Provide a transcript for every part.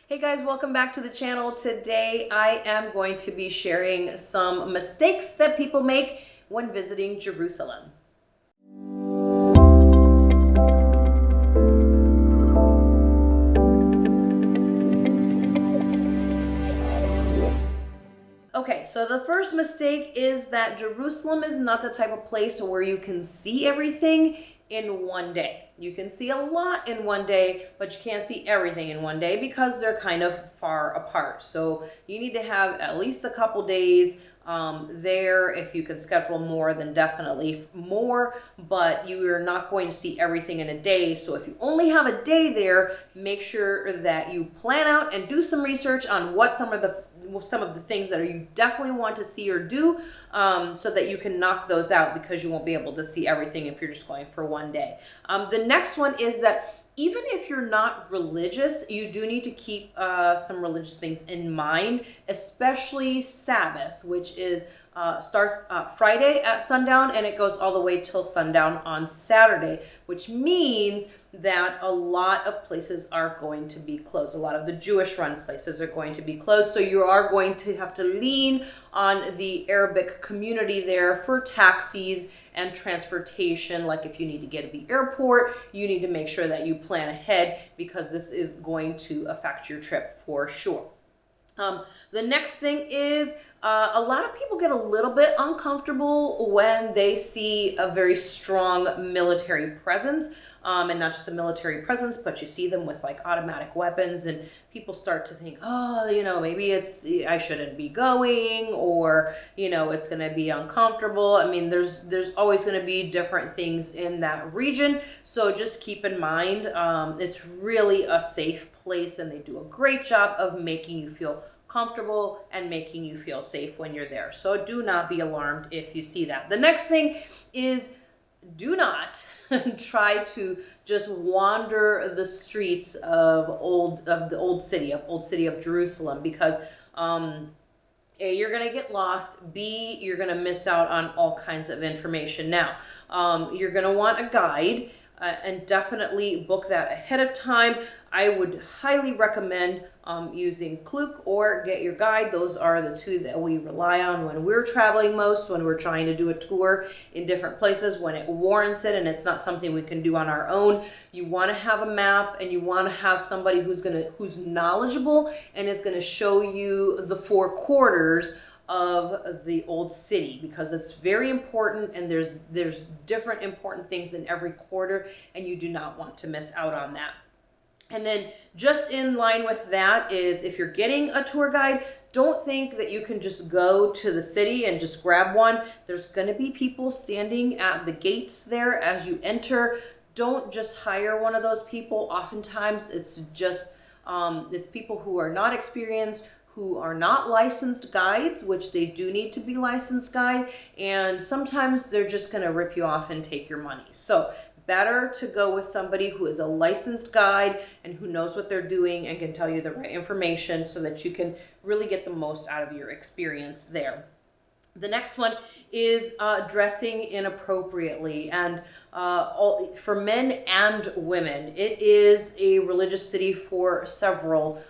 Hey guys, welcome back to the channel. Today I am going to be sharing some mistakes that people make when visiting Jerusalem. Okay, so the first mistake is that Jerusalem is not the type of place where you can see everything in one day. You can see a lot in one day, but you can't see everything in one day because they're kind of far apart. So you need to have at least a couple days there. If you can schedule more, then definitely more, but you are not going to see everything in a day. So if you only have a day there, make sure that you plan out and do some research on what some of the things that you definitely want to see or do, so that you can knock those out, because you won't be able to see everything if you're just going for one day. The next one is that even if you're not religious, you do need to keep some religious things in mind, especially Sabbath, which is starts Friday at sundown and it goes all the way till sundown on Saturday, which means that a lot of places are going to be closed. A lot of the Jewish run places are going to be closed. So you are going to have to lean on the Arabic community there for taxis and transportation. Like if you need to get to the airport, you need to make sure that you plan ahead, because this is going to affect your trip for sure. The next thing is a lot of people get a little bit uncomfortable when they see a very strong military presence. And not just a military presence, but you see them with like automatic weapons, and people start to think, oh, maybe I shouldn't be going, or, it's going to be uncomfortable. I mean, there's always going to be different things in that region. So just keep in mind, it's really a safe place, and they do a great job of making you feel comfortable and making you feel safe when you're there. So do not be alarmed if you see that. The next thing is, do not try to just wander the streets of the old city of Jerusalem, because A, you're gonna get lost. B, you're gonna miss out on all kinds of information. Now, you're gonna want a guide, and definitely book that ahead of time. I would highly recommend using Klook or Get Your Guide. Those are the two that we rely on when we're traveling most, when we're trying to do a tour in different places, when it warrants it and it's not something we can do on our own. You want to have a map, and you want to have somebody who's knowledgeable and is going to show you the four quarters of the old city, because it's very important, and there's different important things in every quarter, and you do not want to miss out on that. And then just in line with that is, if you're getting a tour guide, don't think that you can just go to the city and just grab one. There's going to be people standing at the gates there as you enter. Don't just hire one of those people. Oftentimes it's just it's people who are not experienced, who are not licensed guides, which they do need to be licensed guide, and sometimes they're just going to rip you off and take your money. So better to go with somebody who is a licensed guide and who knows what they're doing and can tell you the right information, so that you can really get the most out of your experience there. The next one is dressing inappropriately, and for men and women. It is a religious city for several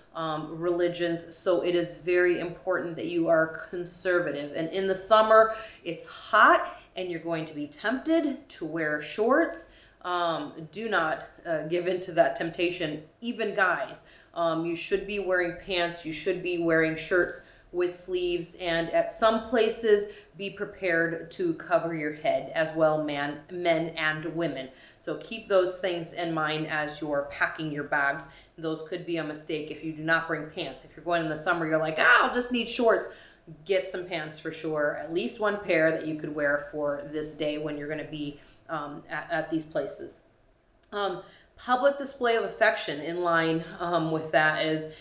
religions, so it is very important that you are conservative. And in the summer, it's hot and you're going to be tempted to wear shorts. Do not give in to that temptation. Even guys, you should be wearing pants, you should be wearing shirts with sleeves, and at some places be prepared to cover your head as well, men and women. So keep those things in mind as you're packing your bags. Those could be a mistake if you do not bring pants. If you're going in the summer, you're like, I'll just need shorts. Get some pants for sure, at least one pair that you could wear for this day when you're going to be at these places. Public display of affection in line with that is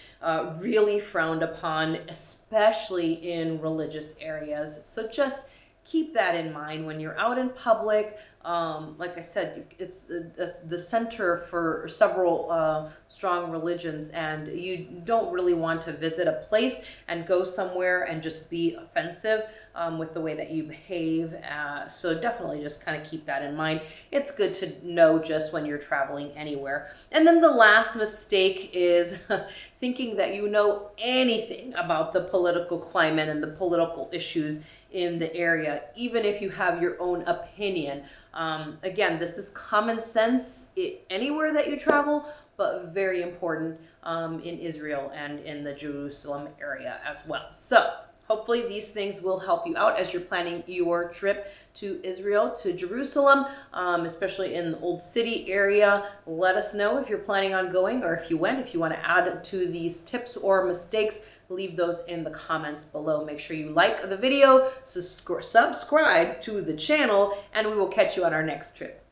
really frowned upon, especially in religious areas. So just keep that in mind when you're out in public. Like I said, it's the center for several strong religions, and you don't really want to visit a place and go somewhere and just be offensive with the way that you behave. So definitely just kind of keep that in mind. It's good to know just when you're traveling anywhere. And then the last mistake is thinking that you know anything about the political climate and the political issues in the area, even if you have your own opinion. Again, this is common sense anywhere that you travel, but very important in Israel and in the Jerusalem area as well. So hopefully these things will help you out as you're planning your trip to Israel, to Jerusalem, especially in the Old City area. Let us know if you're planning on going or if you went. If you want to add to these tips or mistakes, leave those in the comments below. Make sure you like the video, subscribe to the channel, and we will catch you on our next trip.